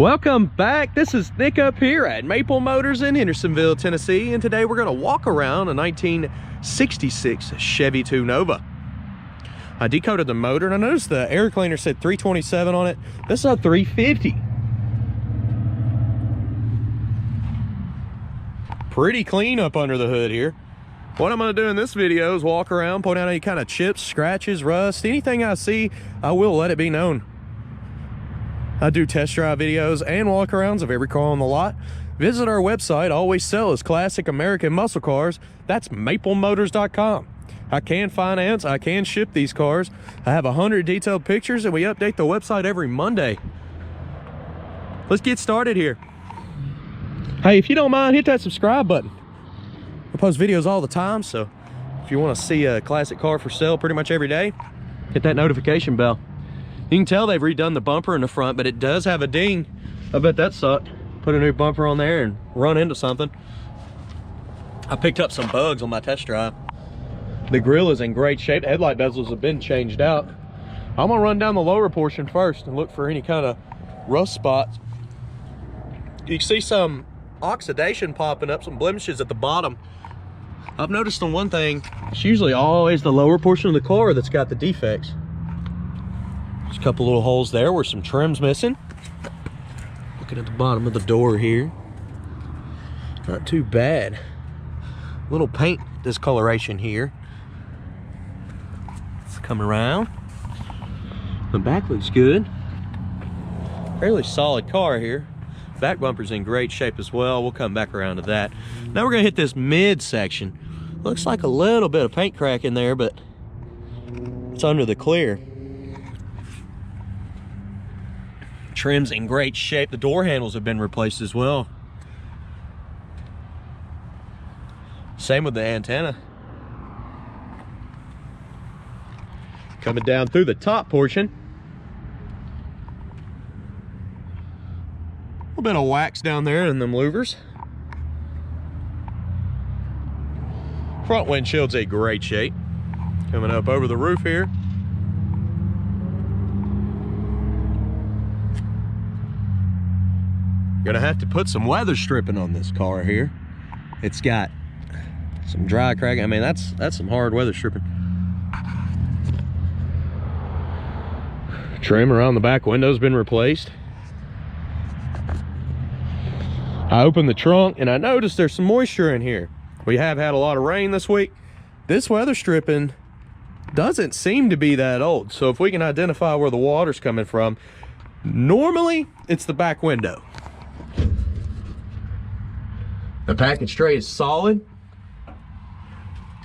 Welcome back. This is Nick up here at Maple Motors in Hendersonville, Tennessee, and today we're going to walk around a 1966 Chevy 2 Nova. I decoded the motor and I noticed the air cleaner said 327 on it. This is a 350. Pretty clean up under the hood here. What I'm going to do in this video is walk around, point out any kind of chips, scratches, rust, anything I see, I will let it be known. I do test drive videos and walkarounds of every car on the lot. Visit our website. All we sell is classic American muscle cars. That's maplemotors.com. I can finance, I can ship these cars. I have 100 detailed pictures and we update the website every Monday. Let's get started here. Hey, if you don't mind, hit that subscribe button. I post videos all the time, so if you want to see a classic car for sale pretty much every day, hit that notification bell. You can tell they've redone the bumper in the front, but it does have a ding. I bet that sucked. Put a new bumper on there and run into something. I picked up some bugs on my test drive. The grill is in great shape. Headlight bezels have been changed out. I'm gonna run down the lower portion first and look for any kind of rust spots. You can see some oxidation popping up, some blemishes at the bottom. I've noticed on one thing, it's usually always the lower portion of the car that's got the defects. There's a couple little holes there where some trim's missing. Looking at the bottom of the door here. Not too bad. Little paint discoloration here. Let's come around. The back looks good. Fairly solid car here. Back bumper's in great shape as well. We'll come back around to that. Now we're gonna hit this mid section. Looks like a little bit of paint crack in there, but it's under the clear. Trim's in great shape. The door handles have been replaced as well. Same with the antenna. Coming down through the top portion. A little bit of wax down there in them louvers. Front windshield's in great shape. Coming up over the roof here. Gonna have to put some weather stripping on this car here. It's got some dry cracking. I mean, that's some hard weather stripping. Trim around the back window's been replaced. I opened the trunk and I noticed there's some moisture in here. We have had a lot of rain this week. This weather stripping doesn't seem to be that old. So if we can identify where the water's coming from, normally it's the back window. The package tray is solid.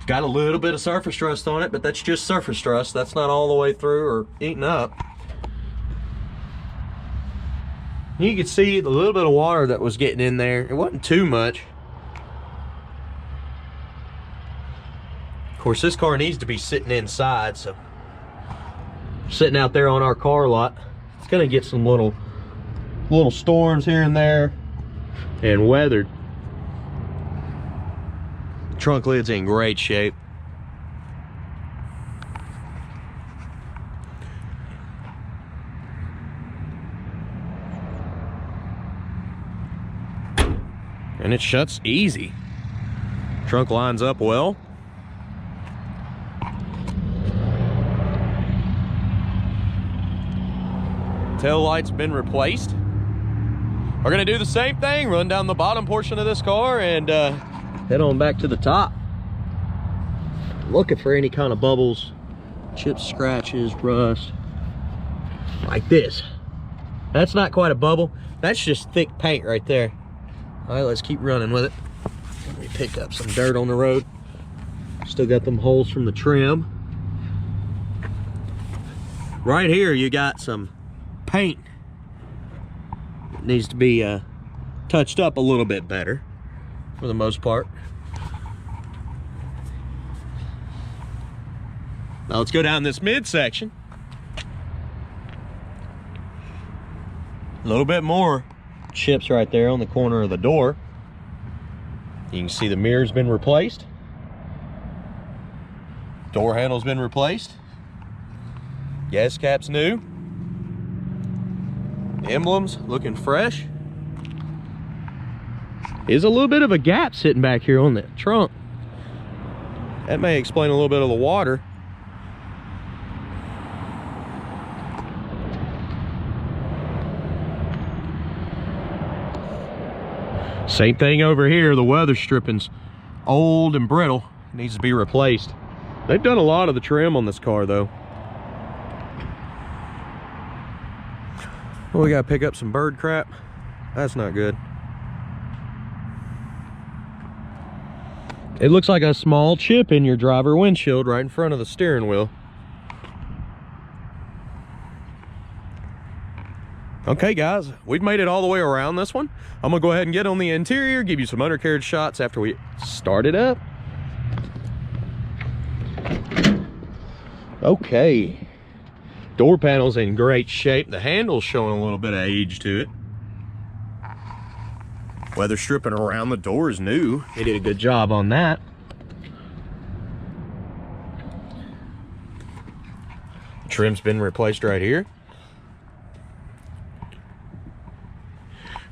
Got a little bit of surface rust on it, but that's just surface rust. That's not all the way through or eaten up. You can see the little bit of water that was getting in there. It wasn't too much. Of course, this car needs to be sitting inside, so sitting out there on our car lot, it's gonna get some little storms here and there and weathered. Trunk lid's in great shape. And it shuts easy. Trunk lines up well. Tail light's been replaced. We're gonna do the same thing, run down the bottom portion of this car and head on back to the top. Looking for any kind of bubbles, chips, scratches, rust, like this. That's not quite a bubble. That's just thick paint right there. All right, let's keep running with it. Let me pick up some dirt on the road. Still got them holes from the trim. Right here, you got some paint. It needs to be touched up a little bit better for the most part. Now let's go down this midsection. A little bit more chips right there on the corner of the door. You can see the mirror's been replaced. Door handle's been replaced. Gas cap's new. Emblems looking fresh. Is a little bit of a gap sitting back here on the trunk. That may explain a little bit of the water. Same thing over here. The weather stripping's old and brittle. Needs to be replaced. They've done a lot of the trim on this car though. Well, we gotta pick up some bird crap. That's not good. It looks like a small chip in your driver windshield right in front of the steering wheel. Okay guys, we've made it all the way around this one. I'm gonna go ahead and get on the interior, give you some undercarriage shots after we start it up. Okay. Door panel's in great shape. The handle's showing a little bit of age to it. Weather stripping around the door is new. They did a good job on that. Trim's been replaced right here.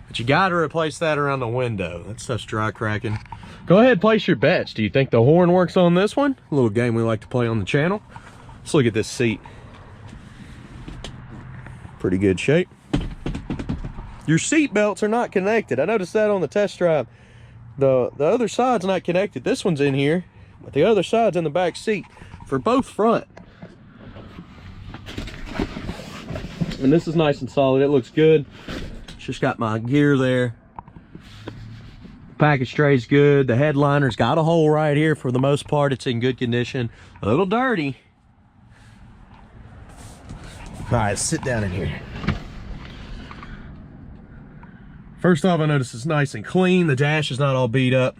But you gotta replace that around the window. That stuff's dry cracking. Go ahead, place your bets. Do you think the horn works on this one? A little game we like to play on the channel. Let's look at this seat. Pretty good shape. Your seat belts are not connected. I noticed that on the test drive. The other side's not connected. This one's in here, but the other side's in the back seat for both front. And this is nice and solid. It looks good. It's just got my gear there. Package tray's good. The headliner's got a hole right here. For the most part, it's in good condition. A little dirty. All right, sit down in here. First off, I notice it's nice and clean. The dash is not all beat up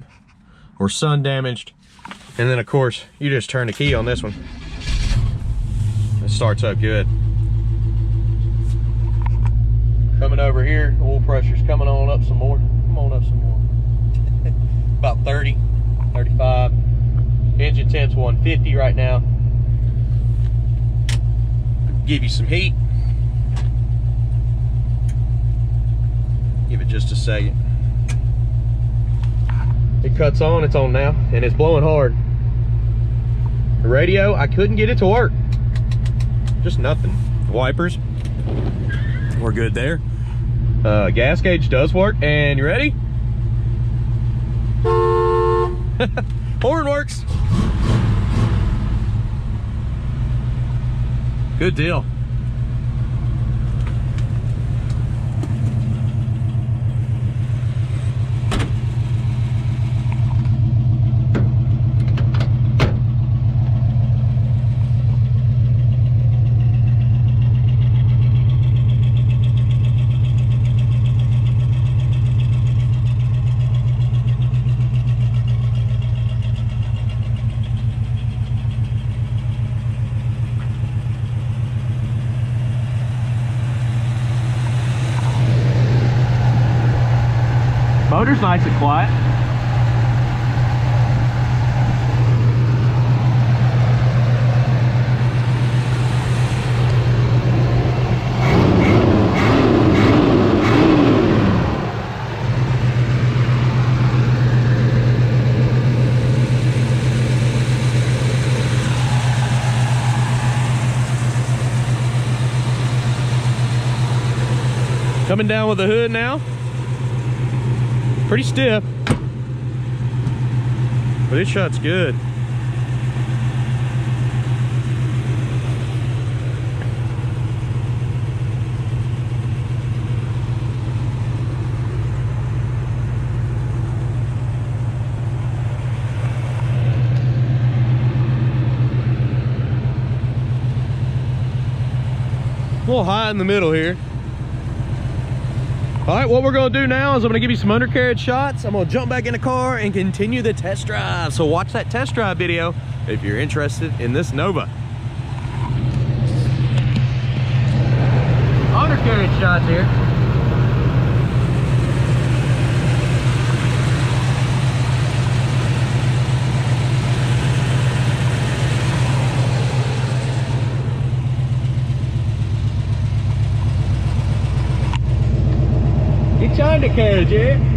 or sun damaged. And then of course, you just turn the key on this one. It starts up good. Coming over here, oil pressure's coming on up some more. Come on up some more. About 30, 35. Engine temp's 150 right now. Give you some heat. Give it just a second. It cuts on, it's on now, and it's blowing hard. The radio, I couldn't get it to work. Just nothing. Wipers, we're good there. Gas gauge does work, and you ready? Horn works. Good deal. Motor's nice and quiet. Coming down with the hood now. Pretty stiff, but it shuts good. A little high in the middle here. All right, what we're gonna do now is I'm gonna give you some undercarriage shots. I'm gonna jump back in the car and continue the test drive. So watch that test drive video if you're interested in this Nova. Undercarriage shots here. Get your undercarriage, yeah?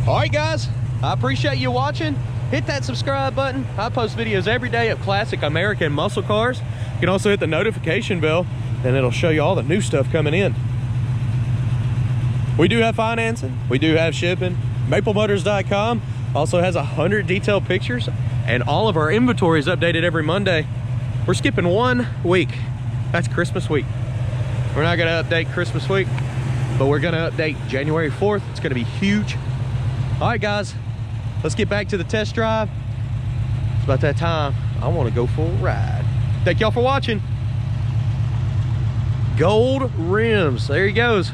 Alright guys, I appreciate you watching. Hit that subscribe button. I post videos every day of classic American muscle cars. You can also hit the notification bell and it'll show you all the new stuff coming in. We do have financing, we do have shipping. MapleMotors.com also has 100 detailed pictures and all of our inventory is updated every Monday. We're skipping 1 week. That's Christmas week. We're not gonna update Christmas week, but we're gonna update January 4th. It's gonna be huge. All right, guys, let's get back to the test drive. It's about that time. I want to go for a ride. Thank y'all for watching. Gold rims. There he goes.